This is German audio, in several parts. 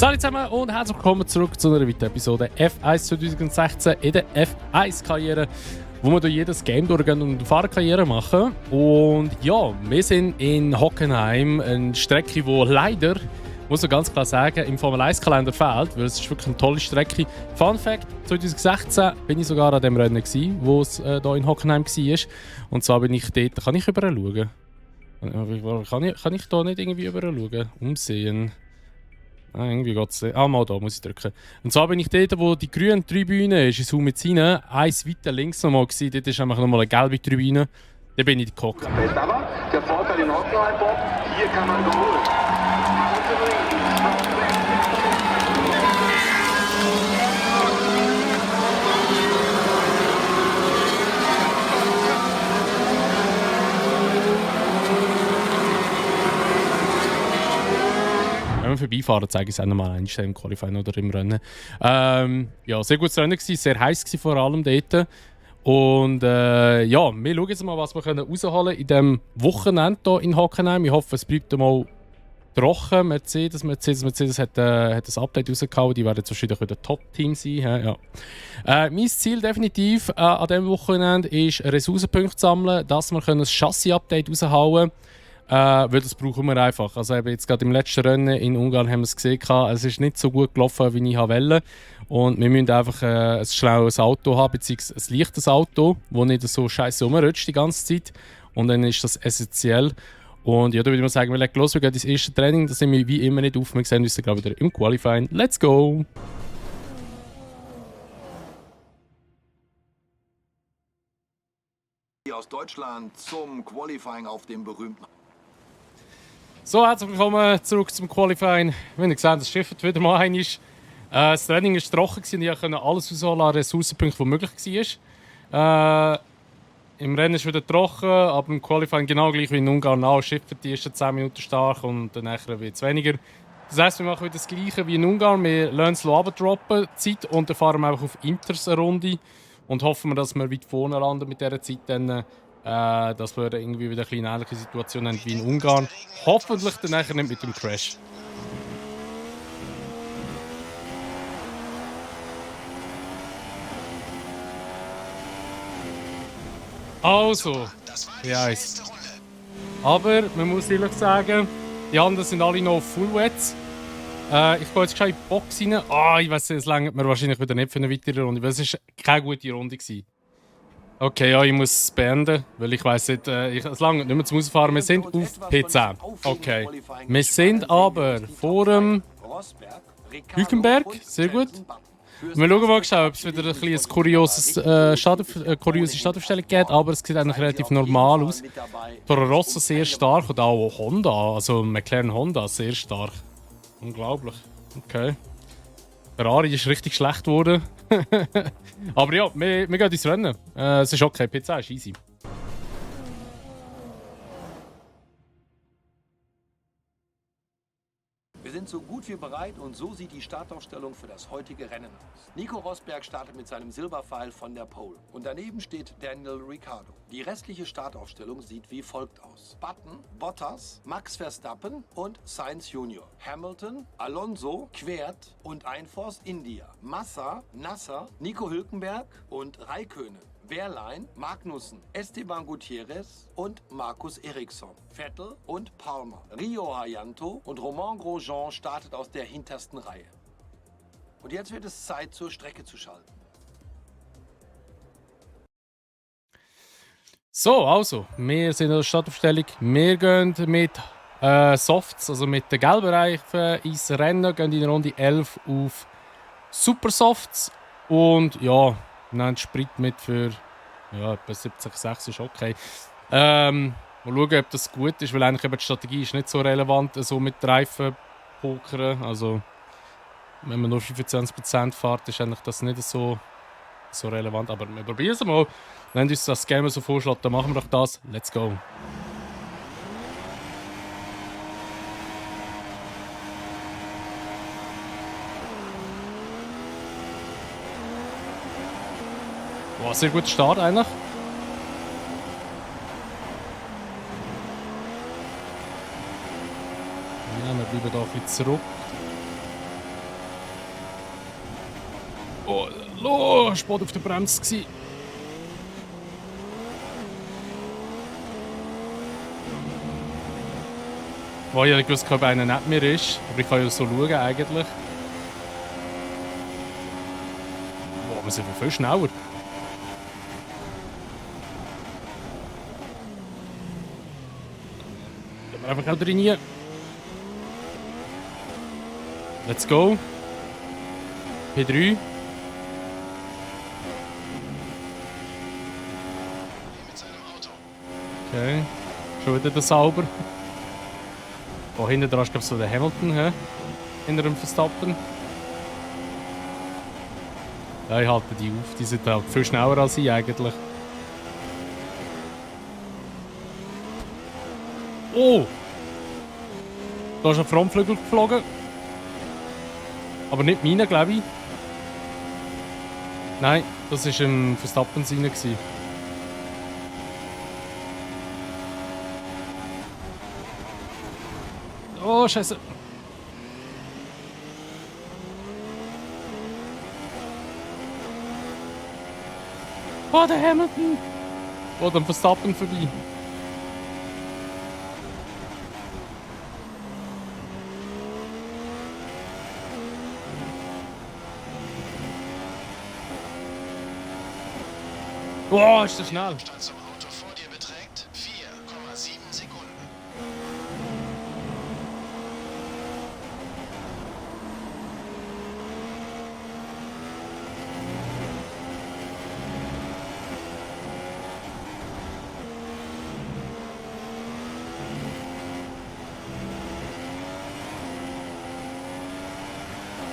Hallo zusammen und herzlich willkommen zurück zu einer weiteren Episode F1 2016 in der F1-Karriere, wo wir durch jedes Game durchgehen und eine Fahrerkarriere machen. Und ja, wir sind in Hockenheim, eine Strecke, die leider, muss man ganz klar sagen, im Formel 1-Kalender fehlt, weil es ist wirklich eine tolle Strecke. Fun Fact: 2016 bin ich sogar an dem Rennen gewesen, wo es hier in Hockenheim war. Und zwar bin ich dort, kann ich überall schauen? Kann ich da nicht irgendwie überall schauen? Umsehen. Irgendwie geht's. Mal da muss ich drücken. Und zwar bin ich dort, wo die grüne Tribüne ist, in Sumizine, eins weiter links nochmal gewesen. Dort ist einfach nochmal eine gelbe Tribüne. Da bin ich gehockt. Aber der Vorteil in Hockenheim, hier kann man geholt. Wenn wir vorbeifahren, zeige ich es auch nochmal einmal im Qualifying oder im Rennen. Ja, sehr gutes Rennen gewesen, sehr heiß gewesen, vor allem dort. Und ja, wir schauen jetzt mal, was wir rausholen können in diesem Wochenende hier in Hockenheim. Ich hoffe, es bleibt mal trocken. Mercedes hat ein Update rausgehauen. Die werden jetzt wahrscheinlich wieder Top-Team sein. Ja. Mein Ziel definitiv an diesem Wochenende ist, Ressourcenpunkte zu sammeln, dass wir ein Chassis-Update raushauen können. Weil das brauchen wir einfach. Also eben jetzt gerade im letzten Rennen in Ungarn haben wir es gesehen, es ist nicht so gut gelaufen, wie ich wollte. Und wir müssen einfach ein schlaues Auto haben, beziehungsweise ein leichtes Auto, das nicht so scheiße rumrutscht die ganze Zeit. Und dann ist das essentiell. Und ja, da würde ich mal sagen, wir legen los, wir gehen ins erste Training. Da sind wir wie immer nicht auf. Wir sehen uns gerade wieder im Qualifying. Let's go! Aus Deutschland zum Qualifying auf dem berühmten. So, herzlich willkommen zurück zum Qualifying. Wie ihr gesehen, das Schiff wieder mal einmal. Das Training war trocken und ich konnte alles rausholen an Ressourcenpunkten, die möglich war. Im Rennen ist es wieder trocken, aber im Qualifying genau gleich wie in Ungarn auch. Das Schiff wird die ersten 10 Minuten stark und dann wird es weniger. Das heisst, wir machen wieder das Gleiche wie in Ungarn. Wir lassen es runterdroppen, Zeit, und dann fahren wir einfach auf Inters eine Runde und hoffen, dass wir weit vorne landen mit dieser Zeit. Dann, dass wir irgendwie wieder eine ähnliche Situation haben wie in Ungarn. Hoffentlich dann nachher nicht mit dem Crash. Also, ja, aber man muss ehrlich sagen, die anderen sind alle noch auf Full Wets. Ich gehe jetzt schon in die Box rein. Ich weiss, es reicht mir wahrscheinlich wieder nicht für eine weitere Runde, weil es war keine gute Runde gewesen. Okay, ja, ich muss es beenden, weil ich weiss nicht, es langt nicht mehr zum Ausfahren. Wir sind auf P10. Okay. Wir sind aber vor dem Hülkenberg. Sehr gut. Wir schauen mal, ob es wieder eine kuriose Startaufstellung gibt, aber es sieht eigentlich relativ normal aus. Toro Rosso sehr stark und auch Honda, also McLaren Honda sehr stark. Unglaublich. Okay. Ferrari ist richtig schlecht geworden. Aber ja, wir gehen ins Rennen. Es ist okay, P10 ist easy. Wir sind so gut wie bereit und so sieht die Startaufstellung für das heutige Rennen aus. Nico Rosberg startet mit seinem Silberpfeil von der Pole. Und daneben steht Daniel Ricciardo. Die restliche Startaufstellung sieht wie folgt aus: Button, Bottas, Max Verstappen und Sainz Junior. Hamilton, Alonso, Quert und Einforce India. Massa, Nasser, Nico Hülkenberg und Räikkönen. Wehrlein, Magnussen, Esteban Gutierrez und Markus Eriksson. Vettel und Palmer. Rio Hayanto und Romain Grosjean startet aus der hintersten Reihe. Und jetzt wird es Zeit, zur Strecke zu schalten. So, also, wir sind in der Startaufstellung. Wir gehen mit Softs, also mit den gelben Reifen ins Rennen, gehen in Runde 11 auf Super Softs. Und ja, nehmen Sprit mit für etwa 70,6 ist okay. Mal schauen, ob das gut ist, weil eigentlich eben die Strategie ist nicht so relevant, so mit Reifen pokern. Also, wenn man nur 25% fährt, ist eigentlich das nicht so relevant. Aber wir probieren es mal. Wenn uns das Game so vorschlägt, dann machen wir doch das. Let's go! Wow, sehr guter Start eigentlich. Ja, wir bleiben da ein bisschen zurück. Oh, Spot auf der Bremse gsi. Wo ich nicht gewusst, ob einer neben mir ist. Aber ich kann ja so schauen eigentlich. Boah, wir sind viel schneller. Gehen wir einfach auch drin. Let's go. P3. Okay. Schon wieder der Sauber. Oh, hinten dran ist, glaube ich, so der Hamilton, hä? Hinter dem Verstappen. Ja, ich halte die auf. Die sind halt viel schneller als ich eigentlich. Oh! Da ist ein Frontflügel geflogen. Aber nicht meine, glaube ich. Nein, das war im Verstappen rein. Oh, Scheiße. Oh, der Hamilton. Oh, dann Verstappen vorbei. Oh, ist das schnell. Abstand zum Auto vor dir beträgt 4,7 Sekunden.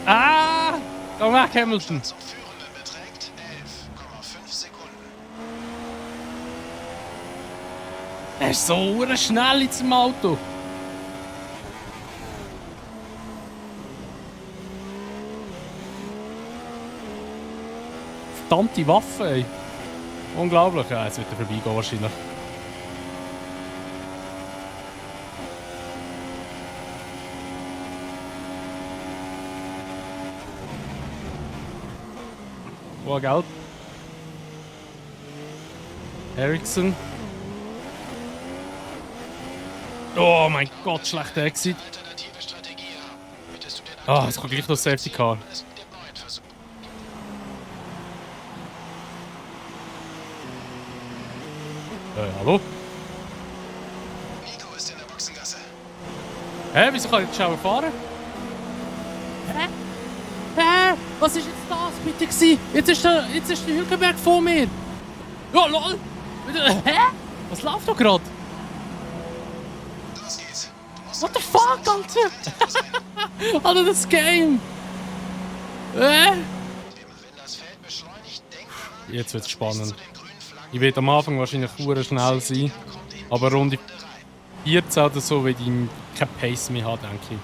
Ah! Komm weg, Hamilton. Zum Führenden beträgt 11,5 Sekunden. Er ist so schnell in diesem Auto. Verdammte Waffe, ey. Unglaublich. Ja, jetzt wird er vorbeigehen wahrscheinlich. Oh, gell? Ericsson. Oh mein Gott, schlechter Exit. Alternative Strategie haben. Möchtest du den Ah, es kommt gleich noch Safety Car. es mit dem neuen Versuch? Hallo? Nico ist in der Boxengasse. Hä, wieso kann ich nicht schneller fahren? Hä? Was ist jetzt das bitte gewesen? Jetzt ist der Hülkenberg vor mir. Ja, lol. Hä? Was läuft da gerade? Los geht's. Du musst What the fuck, Alter? Alter, das Game. Wenn das Feld beschleunigt, denk daran, Jetzt wird's spannend. zu den grünen Flaggen Ich werde am Anfang wahrscheinlich sehr schnell sein. kommt in Aber Runde die Runde rein. 14 oder so will ich kein Pace mehr haben, denke ich.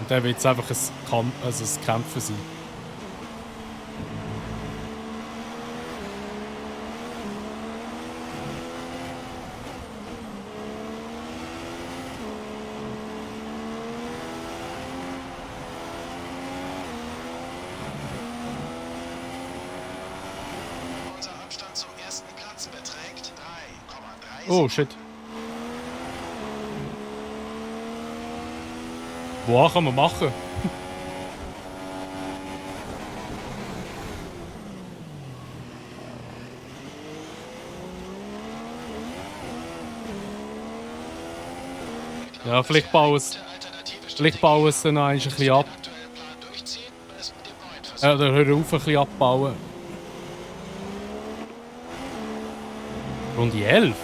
Und dann wird es einfach ein Kämpfen sein. Unser Abstand zum ersten Platz beträgt 3,3 Oh, shit. Boah, kann man machen. Ja, vielleicht bauen es dann noch ein bisschen ab. aktuellen Plan durchziehen oder es mit dem neuen Versuch. Oder hör auf, ein bisschen abbauen. Runde 11?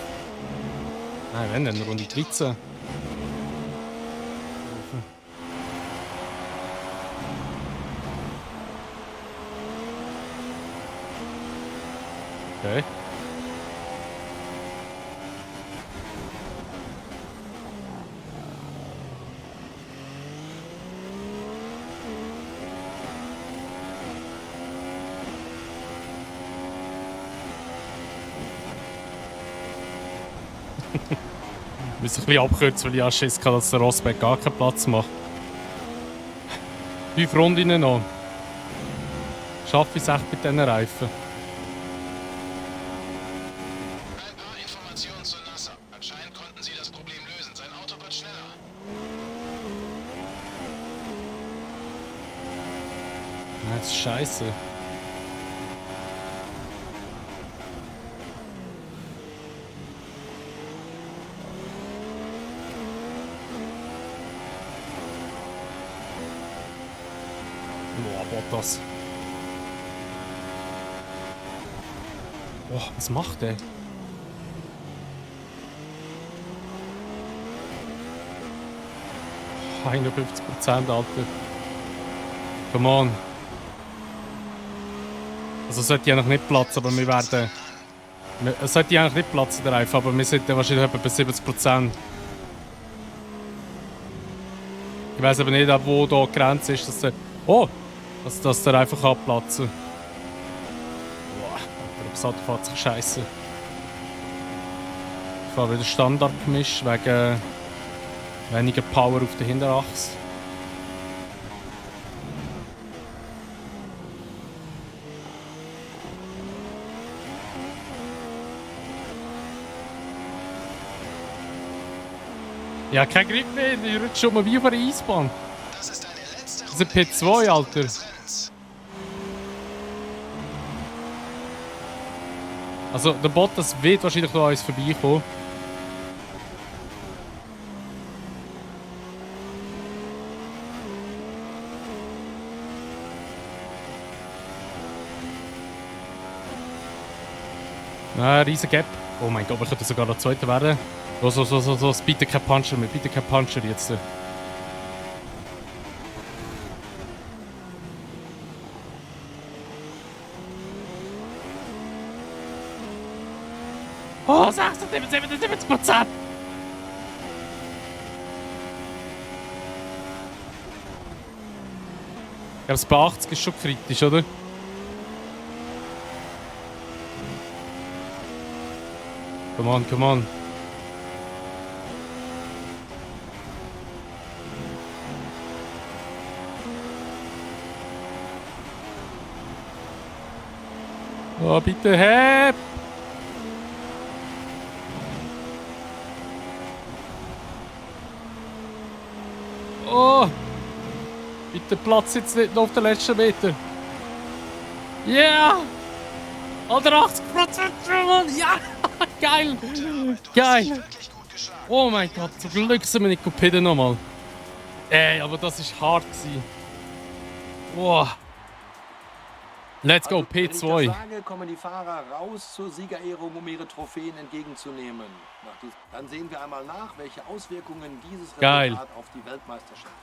Nein, wenn dann Runde 13. Okay. Ich muss ein bisschen abkürzen, weil ich auch Schiss hatte, dass der Rosberg gar keinen Platz macht. 5 Runden noch. schaffe ich es echt mit diesen Reifen. Ein paar Informationen zu Nasser. Anscheinend konnten sie das Problem lösen. Sein Auto wird schneller. Das ist scheiße. Boah, Bottas. Boah, was macht der? Oh, 51%, Alter. Come on. Also es sollte eigentlich nicht platzen, aber wir werden... Es sollte eigentlich nicht platzen, der Reifen, aber wir sind wahrscheinlich etwa bei 70%. Ich weiß aber nicht, wo da die Grenze ist, dass der... Oh! Dass der einfach abplatzen kann. Boah, das Auto fährt sich scheiße. Ich fahre wieder Standard gemischt, wegen weniger Power auf der Hinterachse. Ja, kein Grip mehr, ich rutsche schon mal wie auf einer Eisbahn. Das ist deine letzte Das ist ein Runde P2, Alter. des Rennens. Also der Bottas wird wahrscheinlich noch an uns vorbeikommen. Riesen Gap. Oh mein Gott, wir könnten sogar noch Zweiter werden. So, bitte kein Puncher mehr, bitte kein Puncher jetzt. Oh, 76%! Ja, das bei 80 ist schon kritisch, oder? Come on, come on. Oh, bitte, heb! Oh! Bitte Platz jetzt nicht noch auf den letzten Meter. Yeah! Alter, 80%! Ja! Geil! Gute Arbeit. Du Geil! hast dich wirklich gut geschlagen. Oh mein Gott, zum Glück sind wir nicht Kopiden nochmal. Ey, aber das ist hart gewesen. Wow. Let's go, Also, wenn ich das P2. sage, kommen die Fahrer raus zur Siegerehrung, um ihre Trophäen entgegenzunehmen. Dann sehen wir einmal nach, welche Auswirkungen dieses Geil. Resultat auf die Weltmeisterschaft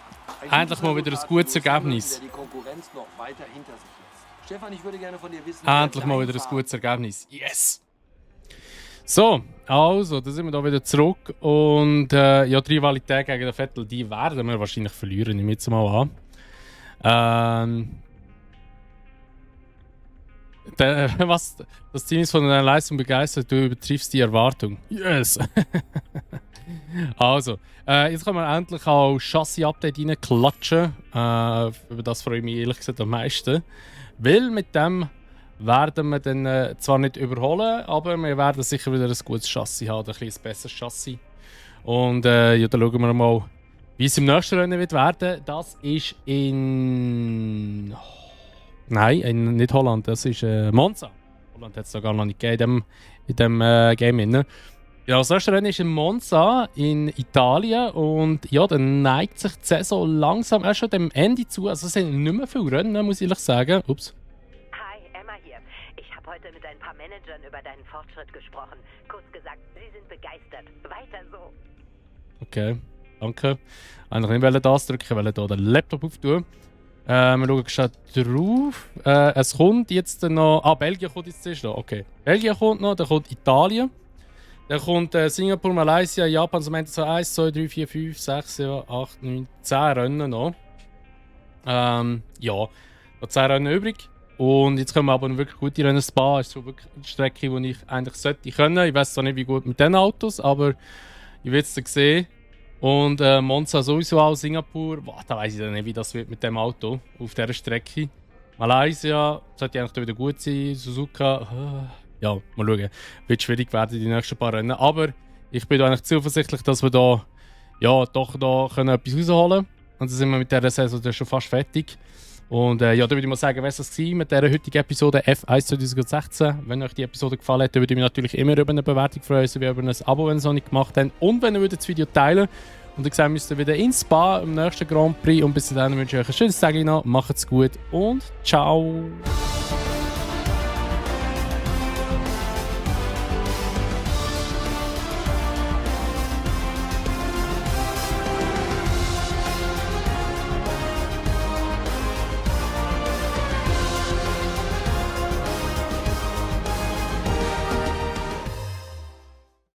hat. Endlich mal wieder ein gutes Ergebnis. Der die Konkurrenz noch weiter hinter sich lässt. Stefan, ich würde gerne von dir wissen, Endlich mal wer wieder ein dein gutes Ergebnis. Yes! So, also, da sind wir da wieder zurück. Und ja, die Rivalität gegen den Vettel, die werden wir wahrscheinlich verlieren, nehme ich jetzt mal an. Was? Das Team ist von deiner Leistung begeistert, du übertriffst die Erwartung. Yes! Also, jetzt können wir endlich auch Chassis-Update reinklatschen. Über das freue ich mich ehrlich gesagt am meisten. Weil mit dem werden wir dann zwar nicht überholen, aber wir werden sicher wieder ein gutes Chassis haben, ein bisschen besseres Chassis. Und ja, dann schauen wir mal, wie es im nächsten Rennen wird werden. Das ist in... Nein, nicht Holland, das ist Monza. Holland hat es da gar noch nicht gegeben in dem Game. Ja, das erste Rennen ist in Monza in Italien und ja, dann neigt sich die Saison langsam auch schon dem Ende zu. Also es sind nicht mehr viele Rennen, muss ich ehrlich sagen. Ups. Hi, Emma hier. Ich habe heute mit ein paar Managern über deinen Fortschritt gesprochen. Kurz gesagt, sie sind begeistert. Weiter so. Okay, danke. Eigentlich nicht wollte das drücken, ich wollte hier den Laptop auftun. Wir schauen schon drauf. Es kommt jetzt noch... Belgien kommt jetzt zuerst noch. Okay. Belgien kommt noch, dann kommt Italien. Dann kommt Singapur, Malaysia, Japan, so meint so 1, 2, 3, 4, 5, 6, 7, 8, 9, 10 Rennen noch. Ja, noch 10 Rennen übrig. Und jetzt kommen wir aber wirklich gute Rennen. Spa ist so wirklich eine Strecke, die ich eigentlich sollte können. Ich weiß zwar nicht, wie gut mit diesen Autos, aber ich will es dann sehen. Und Monza sowieso auch, Singapur. Boah, da weiß ich dann nicht, wie das wird mit dem Auto auf dieser Strecke. Malaysia sollte eigentlich wieder gut sein. Suzuka, ja, mal schauen. Wird schwierig werden die nächsten paar Rennen. Aber ich bin da eigentlich zuversichtlich, dass wir da ja, doch da können etwas rausholen können. Und dann sind wir mit dieser Saison schon fast fertig. Und ja, da würde ich mal sagen, was das war mit dieser heutigen Episode F1 2016. Wenn euch die Episode gefallen hat, dann würde ich mich natürlich immer über eine Bewertung freuen, sowie über ein Abo, wenn ihr es noch nicht gemacht habt. Und wenn ihr das Video teilen. Und dann sehen wir uns dann wieder in Spa im nächsten Grand Prix. Und bis dahin wünsche ich euch ein schönes Tag noch. Macht's gut und ciao!